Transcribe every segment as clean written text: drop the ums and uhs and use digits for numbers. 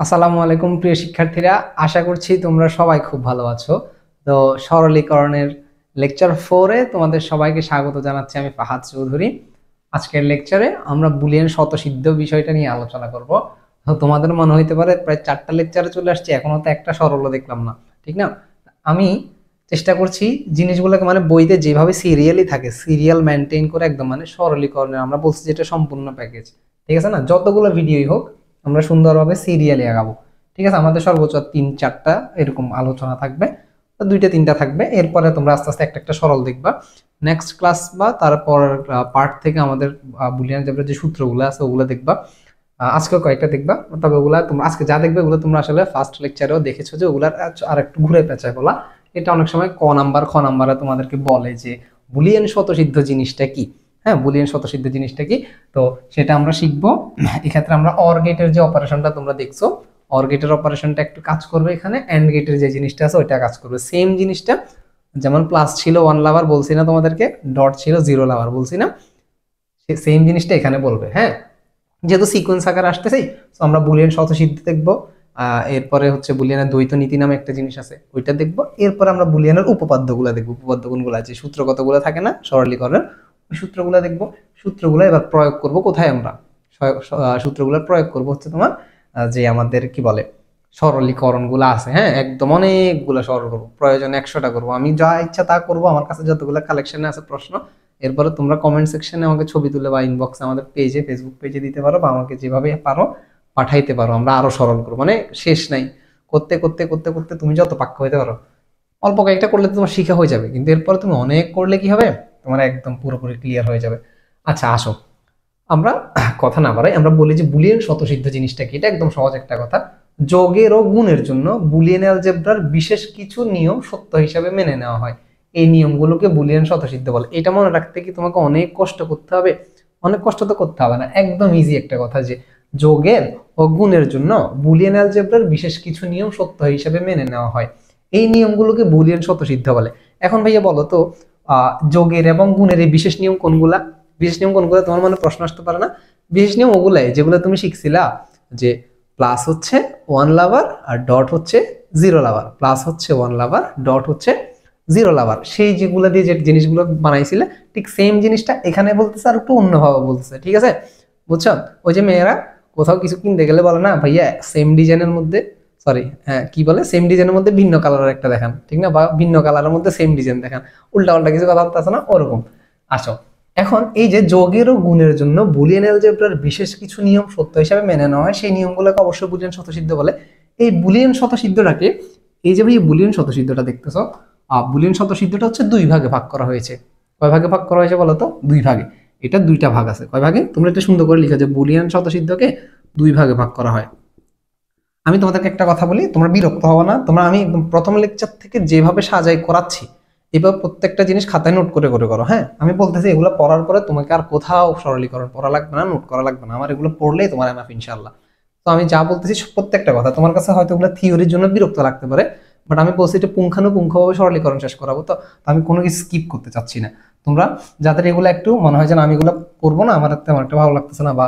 আসসালামু আলাইকুম প্রিয় শিক্ষার্থীরা, আশা করছি তোমরা সবাই খুব ভালো আছো। তো সরলীকরণের লেকচার 4-এ তোমাদের সবাইকে স্বাগত জানাচ্ছি। আমি ফাহাদ চৌধুরী। আজকের লেকচারে আমরা বুলিয়ান স্বতঃসিদ্ধ বিষয়টা নিয়ে আলোচনা করব। তো তোমাদের মনে হইতে পারে প্রায় 4টা লেকচারে চলে আসছে, এখনো তো একটা সরলও দেখলাম না, ঠিক না? আমি চেষ্টা করছি জিনিসগুলোকে মানে বইতে যেভাবে সিরিয়ালি থাকে সিরিয়াল মেনটেন করে একদম মানে সরলীকরণের, আমরা বলছি যেটা সম্পূর্ণ প্যাকেজ, ঠিক আছে না? যতগুলো ভিডিওই হোক আমরা সুন্দরভাবে সিরিয়ালে আগাবো, ঠিক আছে? আমাদের সর্বোচ্চ 3-4টা এরকম আলোচনা থাকবে, 2টা-3টা থাকবে। এরপরে তোমরা আস্তে আস্তে একটা একটা সরল দেখবা। নেক্সট ক্লাস বা তারপর পার্ট থেকে আমাদের বুলিয়ান অ্যালজেব্রার যে সূত্রগুলো আছে ওগুলো দেখবা। আজকে কয়েকটা দেখবা, তবে ওগুলা তোমরা আজকে যা দেখবে ওগুলো তোমরা আসলে ফার্স্ট লেকচারেও দেখেছো যে ওগুলার আর একটু ঘুরে পেঁচায় বলা। এটা অনেক সময় খ নাম্বারে তোমাদেরকে বলে যে বুলিয়ান স্বতঃসিদ্ধ জিনিসটা কি। হ্যাঁ, বুলিয়ান স্বতঃসিদ্ধ জিনিসটা কি, তো সেটা আমরা শিখবো। এক্ষেত্রে আমরা অর গেটের যে অপারেশনটা তোমরা দেখছো, অর গেটের অপারেশনটা একটু কাজ করবে, এখানে এন্ড গেটের যে জিনিসটা আছে ওইটা কাজ করবে সেম জিনিসটা। যেমন প্লাস ছিল 1 লাভার বলছি না তোমাদেরকে, ডট ছিল 0 লাভার বলছি না, সেম জিনিসটা এখানে বলবে। হ্যাঁ, যেহেতু সিকোয়েন্স আকারে আসতেছে, তো আমরা বুলিয়ান স্বতঃসিদ্ধ দেখবো। এরপরে হচ্ছে বুলিয়ানের দ্বৈত নীতি নামে একটা জিনিস আছে, ওইটা দেখবো। এরপরে আমরা বুলিয়ানের উপপাদ্যগুলো দেখবো, উপপাদ্য কোনগুলো আছে, সূত্রগতগুলো থাকে না সরলীকরণের, ওই সূত্রগুলো দেখবো। সূত্রগুলো এবার প্রয়োগ করব কোথায় আমরা, সূত্রগুলো প্রয়োগ করব হচ্ছে তোমার যে আমাদের কি বলে সরলীকরণগুলো আছে। হ্যাঁ, একদম অনেকগুলো সরল করবো, প্রয়োজন 100টা করবো, আমি যা ইচ্ছা তা করবো, আমার কাছে যতগুলো কালেকশনে আছে প্রশ্ন। এরপরে তোমরা কমেন্ট সেকশনে আমাকে ছবি তুলে বা ইনবক্সে আমাদের পেজে, ফেসবুক পেজে দিতে পারো, বা আমাকে যেভাবে পারো পাঠাইতে পারো। আমরা আরো সরল করবো, মানে শেষ নাই। করতে করতে করতে করতে তুমি যত পাক্কা হইতে পারো। অল্প কয়েকটা করলে তো তোমার শিখা হয়ে যাবে, কিন্তু এরপরে তুমি অনেক করলে কি হবে, তোমার একদম পুরোপুরি ক্লিয়ার হয়ে যাবে। আচ্ছা আসো, আমরা কথা না বাড়াই, আমরা বলি যে বুলিয়ান স্বতঃসিদ্ধ জিনিসটা কি। এটা একদম সহজ একটা কথা। যোগের ও গুণের জন্য বুলিয়ান অ্যালজেব্রার বিশেষ কিছু নিয়ম সত্য হিসাবে মেনে নেওয়া হয়। এই নিয়মগুলোকে বুলিয়ান স্বতঃসিদ্ধ বলে। এটা মনে রাখতে কি তোমাকে অনেক কষ্ট করতে হবে? অনেক কষ্ট তো করতে হবে না, একদম ইজি একটা কথা যে যোগের ও গুণের জন্য বুলিয়ান অ্যালজেব্রার বিশেষ কিছু নিয়ম সত্য হিসাবে মেনে নেওয়া হয়। এই নিয়মগুলোকে বুলিয়ান স্বতঃসিদ্ধ বলে। এখন ভাইয়া বলো তো, যোগের এবং গুণের এই বিশেষ নিয়ম কোনগুলা? বিশেষ নিয়ম কোনগুলো তোমার মনে প্রশ্ন আসতে পারে না? বিশেষ নিয়ম ওগুলাই যেগুলো তুমি শিখছিলা, যে প্লাস হচ্ছে 1 লাভার আর ডট হচ্ছে 0 লাভার, প্লাস হচ্ছে 1 লাভার ডট হচ্ছে 0 লাভার, সেই যেগুলো দিয়ে যে জিনিসগুলো বানাইছিলে ঠিক সেম জিনিসটা এখানে বলতেছে, আর একটু অন্যভাবে বলতেছে, ঠিক আছে? বুঝছো? ওই যে মেয়েরা কোথাও কিছু কিনতে গেলে বলে না, ভাইয়া সেম ডিজাইনের মধ্যে, সরি হ্যাঁ কি বলে, সেম ডিজাইনের মধ্যে ভিন্ন কালারের একটা দেখান, ঠিক না? বা ভিন্ন কালারের মধ্যে সেম ডিজাইন দেখান, উল্টা পাল্টা কিছু কথা আছে না, ওরকম। আসো, এখন এই যে যোগের ও গুণের জন্য বুলিয়ান অ্যালজেব্রার বিশেষ কিছু নিয়ম সত্য হিসাবে মেনে নেওয়া হয়, সেই নিয়মগুলোকে অবশ্যই বুলিয়ান স্বতঃসিদ্ধ বলে। এই বুলিয়ান স্বতঃসিদ্ধটাকে, এই যে ভাই বুলিয়ান স্বতঃসিদ্ধটা দেখতেছো, বুলিয়ান স্বতঃসিদ্ধটা হচ্ছে 2 ভাগে ভাগ করা হয়েছে। কয় ভাগে ভাগ করা হয়েছে বলো তো? 2 ভাগে। এটা 2টা ভাগ আছে। কয় ভাগে? তোমরা এটা সুন্দর করে লিখো যে বুলিয়ান স্বতঃসিদ্ধকে 2 ভাগে ভাগ করা হয়। আমি তোমাদেরকে একটা কথা বলি, তোমরা বিরক্ত হবো না, তোমরা আমি একদম প্রথম লেকচার থেকে যেভাবে সাজাই করাচ্ছি এবার প্রত্যেকটা জিনিস খাতায় নোট করে করে করো। হ্যাঁ, আমি বলতেছি এগুলো পড়ার পরে তোমাকে আর কোথাও সরলীকরণ পড়া লাগবে না, নোট করা লাগবে না, আমার এগুলো পড়লেই তোমার এনাফ ইনশাল্লাহ। তো আমি যা বলতেছি প্রত্যেকটা কথা তোমার কাছে হয়তো এগুলো থিওরির জন্য বিরক্ত লাগতে পারে, বাট আমি বলছি এটা পুঙ্খানুপুঙ্খভাবে সরলীকরণ শেষ করাবো। তো আমি কোনো কিছু স্কিপ করতে চাচ্ছি না। তোমরা যাদের এগুলো একটু মনে হয় যে না আমি এগুলো পড়বো না, আমার তেমন একটা ভালো লাগতেছে না, বা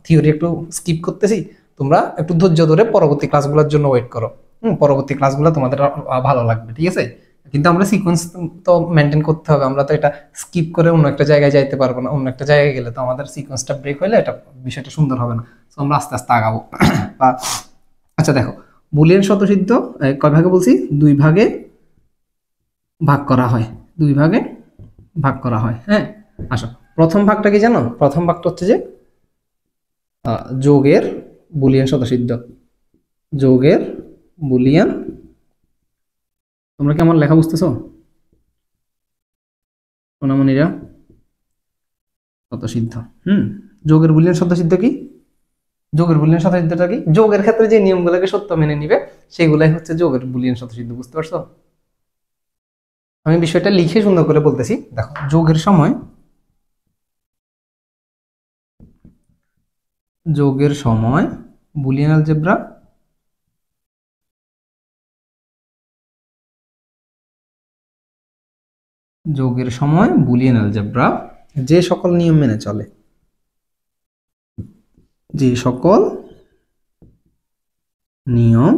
থিওরি একটু স্কিপ করতেছি, তোমরা একটু ধৈর্য ধরে পরবর্তী ক্লাসগুলোর জন্য ওয়েট করো। পরবর্তী ক্লাসগুলো তোমাদের ভালো লাগবে, ঠিক আছে? কিন্তু আমরা সিকোয়েন্স তো মেনটেন করতে হবে, আমরা তো এটা স্কিপ করে অন্য একটা জায়গায় যাইতে পারবো না, অন্য একটা জায়গায় গেলে তো আমাদের সিকোয়েন্সটা ব্রেক হইলে এটা বিষয়টা সুন্দর হবে না। তো আমরা আস্তে আস্তে আগাবো। বা আচ্ছা দেখো, বুলিয়ান স্বতঃসিদ্ধ কয় ভাগে বলছি? 2 ভাগে ভাগ করা হয়, 2 ভাগে ভাগ করা হয়। হ্যাঁ, আসো, প্রথম ভাগটা কি জানো? প্রথম ভাগটা হচ্ছে যে যোগের বুলিয়ান স্বতঃসিদ্ধ, যোগের বুলিয়ান, তোমরা কি আমার লেখা বুঝতেছো সোনামণিরা? স্বতঃসিদ্ধ, যোগের বুলিয়ান স্বতঃসিদ্ধ কি? যোগের বুলিয়ান স্বতঃসিদ্ধটা কি? যোগের ক্ষেত্রে যে নিয়মগুলোকে সত্য মেনে নিবে সেগুলাই হচ্ছে যোগের বুলিয়ান স্বতঃসিদ্ধ। বুঝতে পারছো? আমি বিষয়টা লিখে সুন্দর করে বলতেছি। দেখো, যোগের সময়, যোগের সময় বুলিয়ান অ্যালজেব্রা, যোগের সময় বুলিয়ান অ্যালজেব্রা যে সকল নিয়ম মেনে চলে, যে সকল নিয়ম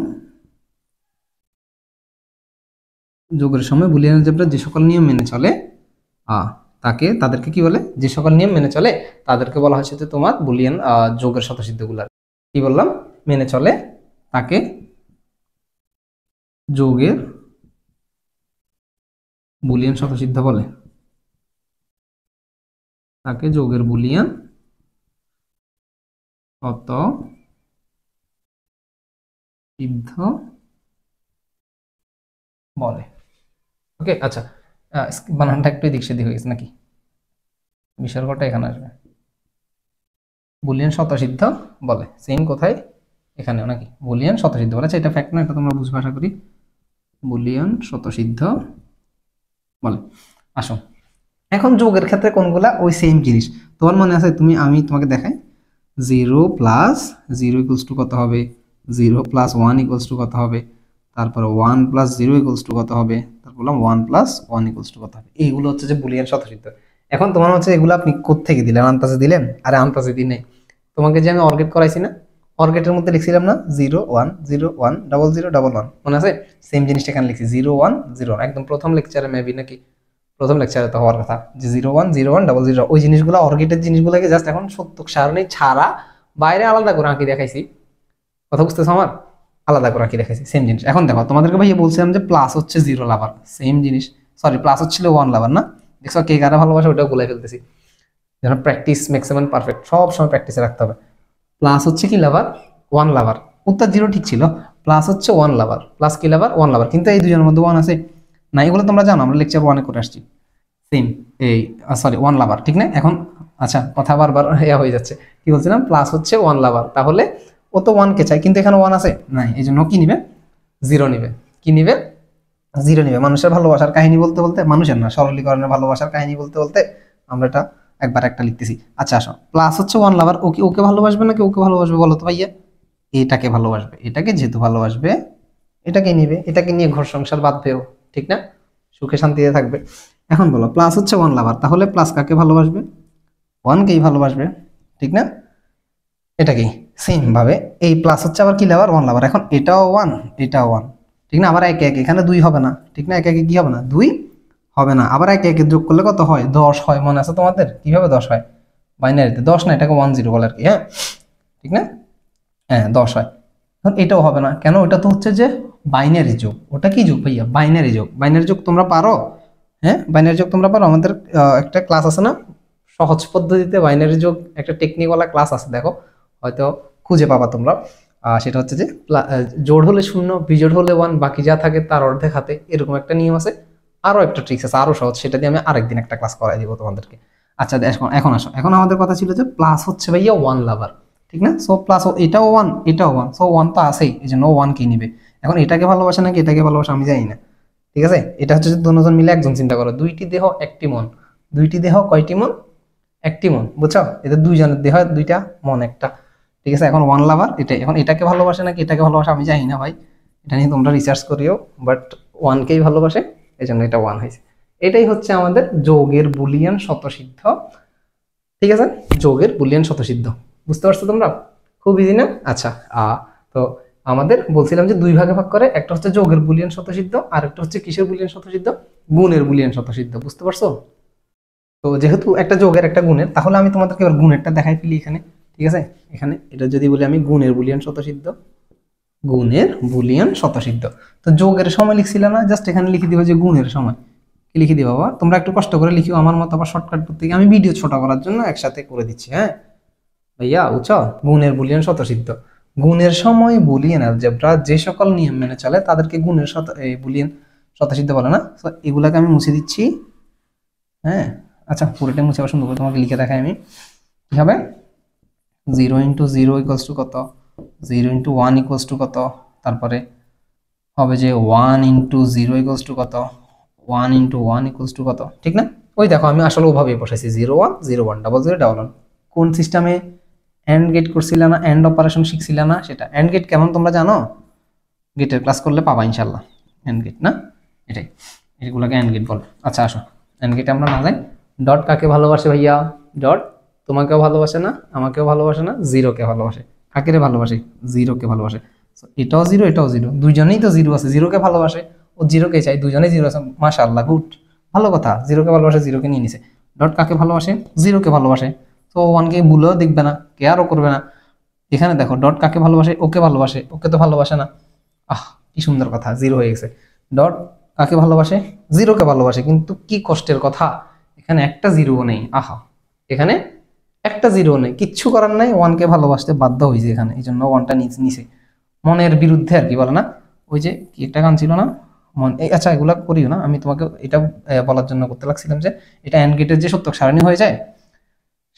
যোগের সময় বুলিয়ান অ্যালজেব্রা যে সকল নিয়ম মেনে চলে তাদেরকে কি বলে, যে সকল নিয়ম মেনে চলে তাদেরকে বলা হচ্ছে যে তোমার বুলিয়ান যোগের স্বতঃসিদ্ধগুলা কি বললাম মেনে চলে, তাকে যোগের বুলিয়ান স্বতঃসিদ্ধ বলে, তাকে যোগের বুলিয়ান স্বতঃসিদ্ধ বলে। ওকে, আচ্ছা, বানানটা একটু এদিক সেদিক হয়ে গেছে নাকি, বিসর্গটা এখানে আসবে, বুলিয়ান স্বতঃসিদ্ধ বলে, সেম কোথায় এখানেও নাকি, বুলিয়ান স্বতঃসিদ্ধ বলে। আচ্ছা, এটা ফ্যাক্ট না, এটা তোমরা বুঝবে আশা করি, বুলিয়ান স্বতঃসিদ্ধ বলে। আসো, এখন যোগের ক্ষেত্রে কোনগুলা ওই সেম জিনিস তোমার মনে আছে, আমি তোমাকে দেখাই, 0 প্লাস 0 ইকুয়ালস টু কত হবে, 0 প্লাস 1 ইকুয়ালস টু কত হবে, তারপরে 1 প্লাস 0 ইকুয়ালস টু কত হবে, তারপর বললাম 1 প্লাস 1 ইকুয়ালস টু কত হবে। এইগুলো হচ্ছে যে বুলিয়ান স্বতঃসিদ্ধ। এখন তোমার হচ্ছে এগুলো আপনি কোত্থেকে দিলেন, আন্তাজে দিলেন? আরে আন্তাজে দিই নাই, তোমাকে যে আমি অর্গেট করাইছি না, অর্গেটের মধ্যে লিখছিলাম না 0 1 0 1 0 0 1 1, মনে আছে? সেম জিনিসটা এখানে লিখছি 0 1 0 1, একদম প্রথম লেকচারে মেবি নাকি প্রথম লেকচারে তো হওয়ার কথা যে 0 1 0 1 0 0, ওই জিনিসগুলো অর্গেটের জিনিসগুলোকে জাস্ট এখন সত্যক সারণী ছাড়া বাইরে আলাদা করে আঁকি দেখাইছি। কথা বুঝতেছো আমার? আলাদা করে আঁকি দেখাইছি সেম জিনিস। এখন দেখো, তোমাদেরকে ভাই বলছিলাম যে প্লাস হচ্ছে 0 লাভার, সেম জিনিস, সরি প্লাস হচ্ছিল 1 লাভার না, দেখছো কে কারা ভালোবাসে ওটাও গুলাই ফেলতেছি, যেন প্র্যাকটিস ম্যাক্সিমাম পারফেক্ট, সব সময় প্র্যাকটিসে রাখতে হবে। প্লাস হচ্ছে কি লাভার, 1 লাভার, উত্তর 0 ঠিক ছিল, প্লাস হচ্ছে 1 লাভার, প্লাস কি লাভার 1 লাভার, কিন্তু এই দুজনের মধ্যে 1 আছে না, এগুলো তোমরা জানো, আমরা লেকচার 1 করে আসছি। সেম এই সরি 1 লাভার, ঠিক না? এখন আচ্ছা, কথা বারবার হয়ে যাচ্ছে, কি বলছিলাম, প্লাস হচ্ছে 1 লাভার, তাহলে ও তো 1 কে চাই, কিন্তু এখানে 1 আছে নাই, এই জন্য কি নিবে, 0 নিবে। কি নিবে, 0 নিবে। মানুষের ভালোবাসার কাহিনী বলতে বলতে, মানুষের না, সরলীকরণের ভালোবাসার কাহিনী বলতে বলতে আমরা এটা একবার একটা লিখতেছি। আচ্ছা আসো, প্লাস হচ্ছে 1 লাভার, ওকে ওকে ভালোবাসবে নাকি ওকে ভালোবাসবে বলো তো ভাইয়া? এটাকে ভালোবাসবে, এটাকে যেহেতু ভালোবাসবে এটাকে নিবে, এটাকে নিয়ে ঘর সংসার বাঁধবেও, ঠিক না? সুখে শান্তিতে থাকবে। এখন বলো, প্লাস হচ্ছে 1 লাভার, তাহলে প্লাস কাকে ভালোবাসবে, 1 কেই ভালোবাসবে, ঠিক না? এটা কি সেম ভাবে এই প্লাস হচ্ছে আবার কি লাভার, 1 লাভার, এখন এটাও 1 এটাও 1, ঠিক না? আবার একে একে এখানে 2 হবে না, ঠিক না? একে একে কি হবে না, 2 হবে না, আবার একে একে যোগ করলে কত হয়, 10 হয়। মনে আছে তোমাদের কিভাবে 10 হয়? বাইনারিতে 10 না, এটাকে 1 0 বলে আর কি, হ্যাঁ ঠিক না? হ্যাঁ 10 হয়। এখন এটাও হবে না, কেন? ওটা তো হচ্ছে যে বাইনারি যোগ। ওটা কি যোগ ভাইয়া? বাইনারি যোগ। বাইনারি যোগ তোমরা পারো? হ্যাঁ বাইনারি যোগ তোমরা পারো? আমাদের একটা ক্লাস আছে না, সহজ পদ্ধতিতে বাইনারি যোগ, একটা টেকনিকওয়ালা ক্লাস আছে, দেখো হয়তো খুঁজে পাবা তোমরা। সেটা হচ্ছে যে জোড় হলে 0, বিজোড় হলে 1, বাকি যা থাকে তার অর্ধেক হাতে, এরকম একটা নিয়ম আছে। আরো একটা ট্রিক্স আছে, আরো সহজ, সেটা দিয়ে আমি আরেকদিন একটা ক্লাস করাই দিব তোমাদেরকে। আচ্ছা এখন আসো, এখন আমাদের কথা ছিল যে প্লাস হচ্ছে ভাইয়া 1 লাভার, ঠিক না? সো প্লাস এটাও 1 এটাও 1, সো 1 তো আছেই, এই জন্য 1 কে নিবে। এখন এটাকে ভালোবাসে নাকি এটাকে ভালোবাসে আমি জানি না, ঠিক আছে? এটা হচ্ছে যে দুজন মিলে একজন, চিন্তা করো, দুইটি দেহ একটি মন, দুইটি দেহ কয়টি মন, একটি মন, বুঝছো? এদের দুইজনের দেহ দুইটা, মন একটা, ঠিক আছে? এখন 1 লাভার এটা, এখন এটাকে ভালোবাসে নাকি এটাকে ভালোবাসে আমি জানি না ভাই, এটা নিয়ে তোমরা রিসার্চ করিও, বাট 1 কেই ভালোবাসে, এই জন্য এটা 1 হয়েছে। এটাই হচ্ছে আমাদের যোগের বুলিয়ান স্বতঃসিদ্ধ, ঠিক আছে? যোগের বুলিয়ান স্বতঃসিদ্ধ, বুঝতে পারছো তোমরা? খুব ইজি না? আচ্ছা, তো আমাদের বলছিলাম যে 2 ভাগে ভাগ করে, একটা হচ্ছে যোগের বুলিয়ান স্বতঃসিদ্ধ, আর একটা হচ্ছে কিসের বুলিয়ান স্বতঃসিদ্ধ, গুণের বুলিয়ান স্বতঃসিদ্ধ, বুঝতে পারছো? তো যেহেতু একটা যোগের একটা গুণের, তাহলে আমি তোমাদেরকে এবার গুণেরটা দেখাই ফেলি এখানে, ঠিক আছে? এখানে এটা যদি বলি আমি গুণের বুলিয়ান স্বতঃসিদ্ধ, গুণের বুলিয়ান স্বতঃসিদ্ধ, তো যোগের সময় লিখছিলাম না, জাস্ট এখানে লিখে দিবা যে গুণের সময়। কি লিখে দিবা বাবা? তোমরা একটু কষ্ট করে লিখিও, আমার মতো আবার শর্টকাট করতে গিয়ে আমি ভিডিও ছোট করার জন্য একসাথে করে দিচ্ছি, হ্যাঁ ভাইয়া বুঝছো? গুণের বুলিয়ান স্বতঃসিদ্ধ, গুণের সময় বুলিয়ান অ্যালজেব্রা যে সকল নিয়ম মেনে চলে তাদেরকে গুণের বুলিয়ান স্বতঃসিদ্ধ বলে না। তো এগুলাকে আমি মুছে দিচ্ছি, হ্যাঁ। আচ্ছা পুরোটা মুছে আবার সুন্দর করে তোমাকে লিখে দেখাই আমি, কি হবে, 0 ইন্টু 0 ইকুয়ালস টু কত, 0 ইন্টু 1 ইকুয়ালস টু কত, তারপরে হবে যে 1 ইন্টু 0 ইকুয়ালস টু কত, 1 ইন্টু 1 ইকুয়ালস টু কত, ঠিক না? ওই দেখো আমি আসলে ওভাবেই বসাইছি 0 1 0 1 0 0 1 1। কোন সিস্টেমে অ্যান্ড গেট করছিল না, অ্যান্ড অপারেশন শিখছিল না, সেটা অ্যান্ড গেট কেমন তোমরা জানো? গেটের ক্লাস করলে পাবা ইনশাল্লাহ, অ্যান্ড গেট না, এটাই, এগুলোকে অ্যান্ড গেট বলে। আচ্ছা আসো, অ্যান্ড গেটে আমরা না যাই। ডট কাকে ভালোবাসে ভাইয়া? ডট তোমাকেও ভালোবাসে না, আমাকেও ভালোবাসে না, জিরোকে ভালোবাসে। কাকে রে ভালোবাসে? জিরোকে ভালোবাসে। এটাও জিরো, এটাও জিরো, দুইজনেই তো জিরো আছে, জিরোকে ভালোবাসে, ও জিরোকে চাই, দুজনেই জিরো আছে, মাশাআল্লাহ, গুড, ভালো কথা, জিরোকে ভালোবাসে, জিরোকে নিয়ে নিছে। ডট কাকে ভালোবাসে? জিরোকে ভালোবাসে, তো ওয়ানকে ভুলেও দেখবে না, কেয়ারও করবে না। এখানে দেখো ডট কাকে ভালোবাসে? ওকে ভালোবাসে, ওকে তো ভালোবাসে না। কি সুন্দর কথা, জিরো হয়ে গেছে। ডট কাকে ভালোবাসে? জিরোকে ভালোবাসে, কিন্তু কি কষ্টের কথা, এখানে একটা জিরো নেই। এখানে একটা জিরো নেই, কিচ্ছু করার নাই, ওয়ানকে ভালোবাসতে বাধ্য হয়েছে এখানে, এই জন্য ওয়ানটা নিচে মনের বিরুদ্ধে আর কি বলে না, ওই যে কি একটা গান ছিল না, আচ্ছা এগুলা করিও না, আমি তোমাকে এটা বলার জন্য করতে লাগছিলাম যে এটা অ্যান্ড গেটের যে সত্যক সারণী হয়ে যায়,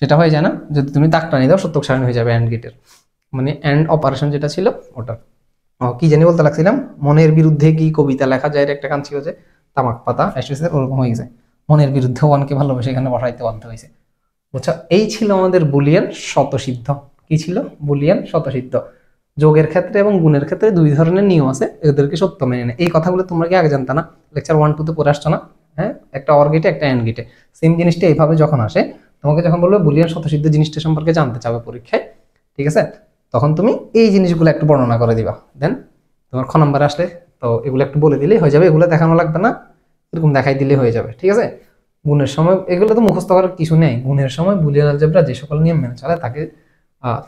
সেটা হয়ে যায় না, যদি তুমি দাগটা নিয়ে দাও সত্যক সারণী হয়ে যাবে অ্যান্ড গেটের, মানে অ্যান্ড অপারেশন যেটা ছিল ওটা। কি জানি বলতে লাগছিলাম, মনের বিরুদ্ধে কি কবিতা লেখা যায়, একটা গান ছিল যে তামাক পাতা অ্যাসোসিয়েটের, ওরকম হয়ে গেছে, মনের বিরুদ্ধে ওয়ানকে ভালোবেসে এখানে বসাইতে বাধ্য হয়েছে। বুঝছো, এই ছিল আমাদের বুলিয়ান শতসিদ্ধ। কি ছিল? বুলিয়ান শতসিদ্ধ। যোগের ক্ষেত্রে এবং গুণের ক্ষেত্রে দুই ধরনের নিয়ম আছে, এদেরকে সত্য মেনে নেয়। এই কথাগুলো তোমরা কি আগে জানতা না? লেকচার 1 2 তে পড়ে আসছো না? হ্যাঁ, একটা অর গেটে একটা অ্যান্ড গেটে সেম জিনিসটা এইভাবে যখন আসে, তোমাকে যখন বলবে বুলিয়ান শতসিদ্ধ জিনিসটা সম্পর্কে জানতে চাবে পরীক্ষায়, ঠিক আছে, তখন তুমি এই জিনিসগুলো একটু বর্ণনা করে দিবা, দেন তোমার খ নাম্বার আসলে তো এগুলো একটু বলে দিলেই হয়ে যাবে, এগুলো দেখানো লাগবে না, এরকম দেখাই দিলেই হয়ে যাবে, ঠিক আছে। গুণের সময় এগুলো তো মুখস্থ করার কিছু নেই, গুণের সময় বুলিয়ান অলজেব্রা যে সকল নিয়ম মেনে চলে তাকে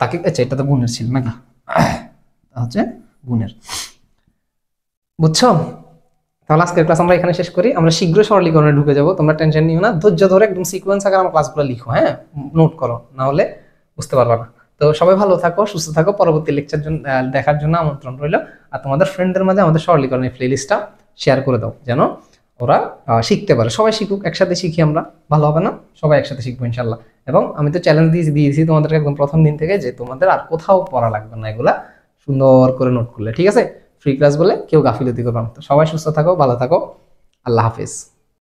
তাকে আচ্ছা এটা তো গুণের ছিল নাকি, হচ্ছে গুণের। বুঝছো? তাহলে আজকের ক্লাস আমরা এখানে শেষ করি, আমরা শীঘ্রই সরলীকরণে ঢুকে যাব, তোমরা টেনশন নিও না, ধৈর্য ধরে একদম সিকোয়েন্স আকারে আমার ক্লাসগুলো লিখো, হ্যাঁ, নোট করো, না হলে বুঝতে পারবা না। তো সবাই ভালো থাকো, সুস্থ থাকো, পরবর্তী লেকচার দেখার জন্য আমন্ত্রণ রইল। আর তোমাদের ফ্রেন্ডদের মাঝে আমাদের সরলীকরণের প্লেলিস্টটা শেয়ার করে দাও, যেন ওরা শিখতে পারে, সবাই শিখুক, একসাথে শিখি আমরা, ভালো হবে না? সবাই একসাথে শিখবো ইনশাল্লাহ। এবং আমি তো চ্যালেঞ্জ দিয়েছি তোমাদেরকে একদম প্রথম দিন থেকে, যে তোমাদের আর কোথাও পড়া লাগবে না, এগুলা সুন্দর করে নোট করলে, ঠিক আছে। ফ্রি ক্লাস বলে কেউ গাফিলতি করবে না। তো সবাই সুস্থ থাকো, ভালো থাকো, আল্লাহ হাফিজ।